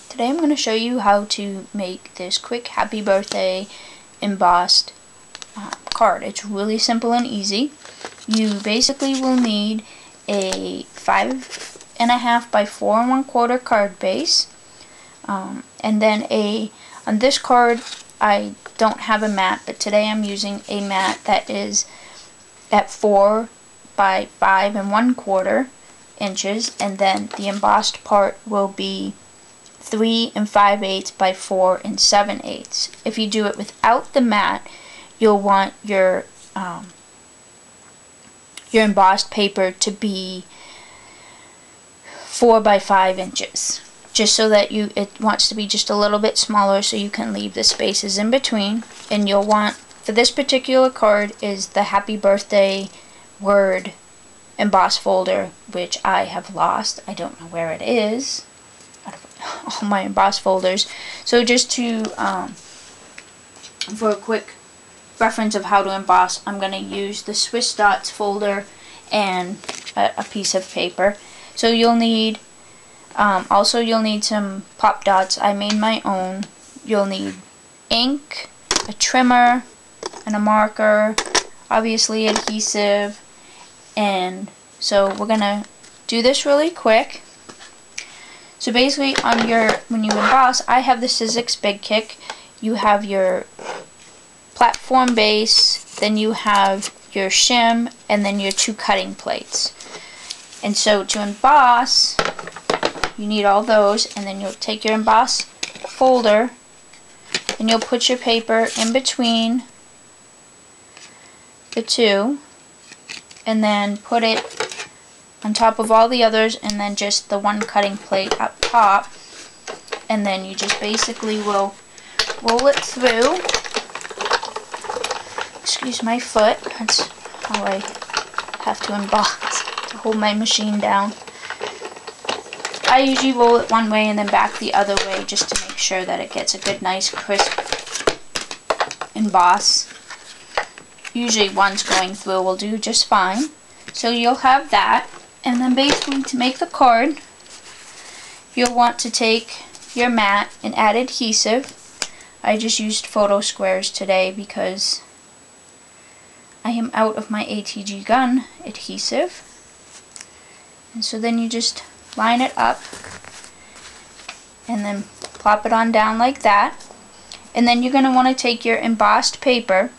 Today I'm going to show you how to make this quick happy birthday embossed card. It's really simple and easy. You basically will need a 5.5 by 4 1/4 card base, and then on this card I don't have a mat, but today I'm using a mat that is at 4 by 5 1/4 inches, and then the embossed part will be 3 5/8 by 4 7/8. If you do it without the mat, you'll want your embossed paper to be 4 by 5 inches, just so that it wants to be just a little bit smaller, so you can leave the spaces in between. And you'll want, for this particular card, is the happy birthday word emboss folder, which I have lost. I don't know where it is out of all my emboss folders. So just to for a quick reference of how to emboss, I'm going to use the Swiss Dots folder and a piece of paper. So you'll need also you'll need some pop dots. I made my own. You'll need ink, a trimmer, and a marker, obviously adhesive. And so we're gonna do this really quick. So basically, when you emboss, I have the Sizzix Big Kick. You have your platform base, then you have your shim, and then your 2 cutting plates. And so to emboss, you need all those, and then you'll take your emboss folder and you'll put your paper in between the 2, and then put it on top of all the others, and then just the 1 cutting plate up top, and then you just basically will roll it through. Excuse my foot, that's how I have to emboss to hold my machine down. I usually roll it one way and then back the other way, just to make sure that it gets a good, nice, crisp emboss. Usually one's going through will do just fine. So you'll have that, and then basically to make the card, you'll want to take your mat and add adhesive. I just used photo squares today because I am out of my ATG gun adhesive. And so then you just line it up and then plop it on down like that. And then you're going to want to take your embossed paper,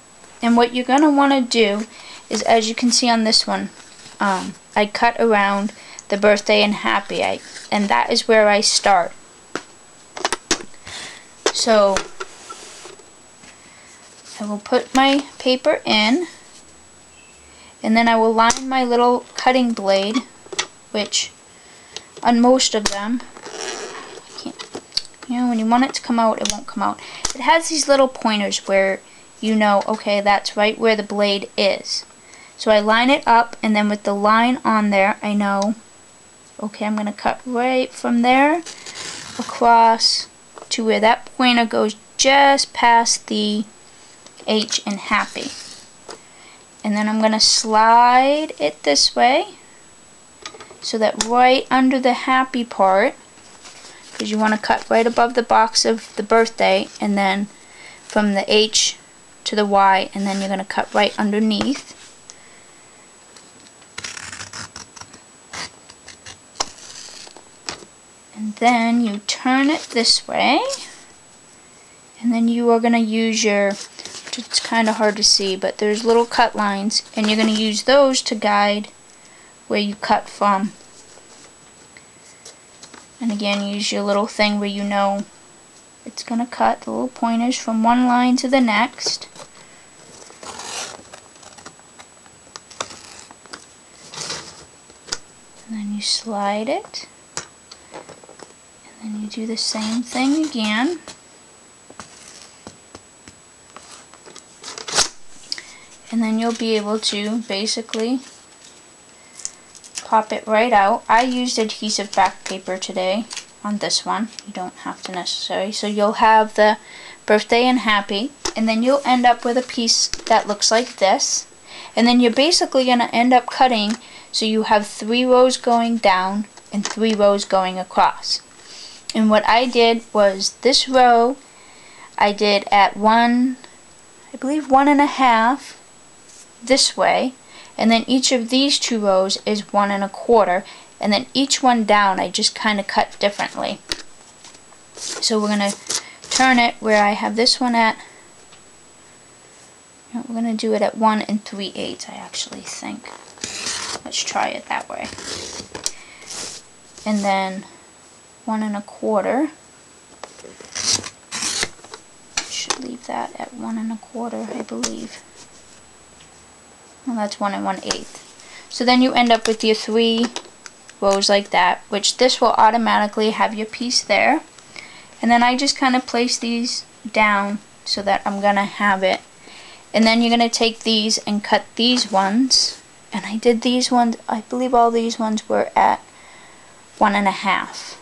and what you're going to want to do is, as you can see on this one, I cut around the birthday and happy, and that is where I start. So I will put my paper in, and then I will line my little cutting blade, which on most of them, when you want it to come out, it won't come out. It has these little pointers where you know, okay, that's right where the blade is. So I line it up, and then with the line on there, I know, okay, I'm going to cut right from there across to where that pointer goes, just past the H in happy. And then I'm going to slide it this way, so that right under the happy part, because you want to cut right above the box of the birthday, and then from the H to the Y, and then you're going to cut right underneath. And then you turn it this way, and then you are going to use your, it's kind of hard to see, but there's little cut lines, and you're going to use those to guide where you cut from. And again, use your little thing where you know it's going to cut, the little pointers from one line to the next. And then you slide it. And then you do the same thing again. And then you'll be able to basically pop it right out. I used adhesive back paper today on this one. You don't have to necessarily. So you'll have the birthday and happy, and then you'll end up with a piece that looks like this. And then you're basically going to end up cutting, so you have 3 rows going down and 3 rows going across. And what I did was this row I did at I believe 1.5 this way, and then each of these 2 rows is 1.25, and then each one down I just kind of cut differently. So we're going to turn it where I have this one at, we're going to do it at 1 3/8 I actually think. Let's try it that way. And then 1.25. Should leave that at 1.25, I believe. Well, that's 1 1/8. So then you end up with your 3 rows like that, which this will automatically have your piece there. And then I just kind of place these down so that I'm gonna have it. And then you're gonna take these and cut these ones. And I did these ones, I believe all these ones were at 1.5.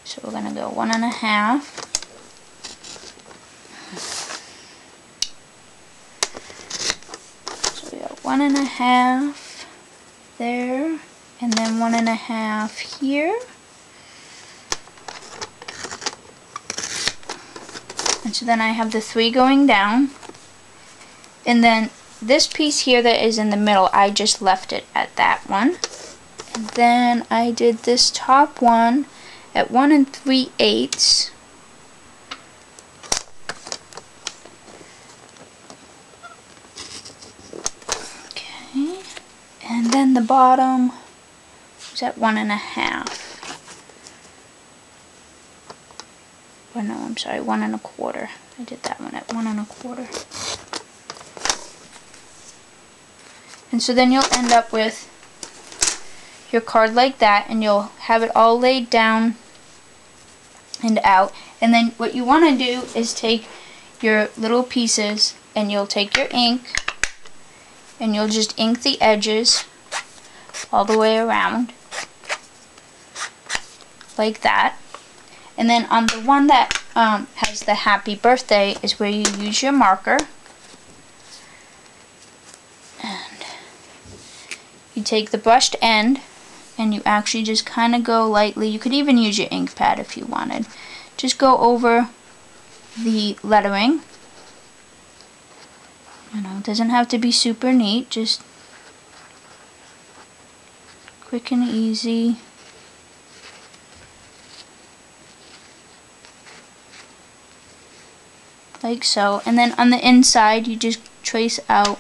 So we're gonna go 1.5. So we got 1.5 there, and then 1.5 here. And so then I have the 3 going down. And then this piece here that is in the middle, I just left it at that one. And then I did this top one at 1 3/8. Okay. And then the bottom was at 1.5. Oh no, I'm sorry, 1.25. I did that one at 1.25. And so then you'll end up with your card like that, and you'll have it all laid down and out. And then what you want to do is take your little pieces and you'll take your ink and you'll just ink the edges all the way around like that. And then on the one that has the happy birthday is where you use your marker. And you take the brushed end and you actually just kind of go lightly. You could even use your ink pad if you wanted. Just go over the lettering. You know, it doesn't have to be super neat, just quick and easy. Like so. And then on the inside you just trace out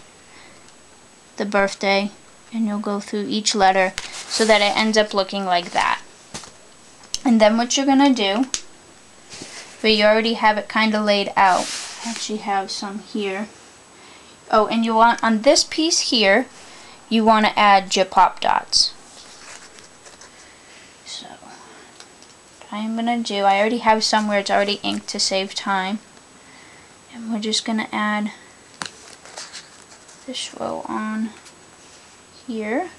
the birthday and you'll go through each letter so that it ends up looking like that. And then what you're gonna do, where you already have it kind of laid out, I actually have some here. Oh, and you want, on this piece here, you want to add your pop dots. So, what I'm gonna do, I already have some where it's already inked to save time. And we're just gonna add this row on here.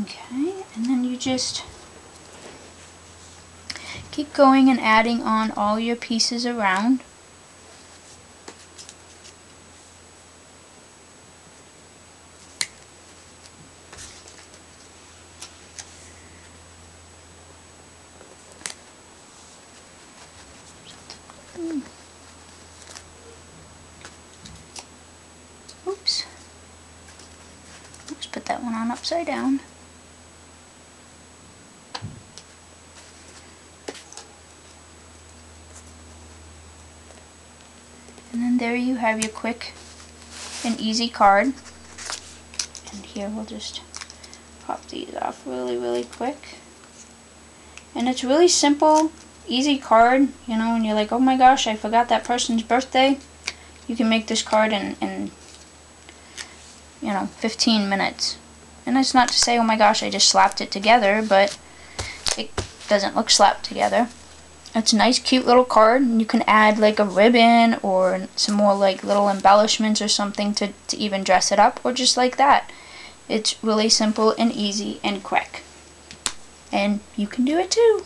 Okay, and then you just keep going and adding on all your pieces around. Oops. Let's put that one on upside down. And then there you have your quick and easy card. And here we'll just pop these off really quick. And it's really simple, easy card. You know, when you're like, oh my gosh, I forgot that person's birthday, you can make this card in you know, 15 minutes. And it's not to say, oh my gosh, I just slapped it together, but it doesn't look slapped together. It's a nice cute little card, and you can add like a ribbon or some more like little embellishments or something to even dress it up, or just like that. It's really simple and easy and quick. And you can do it too.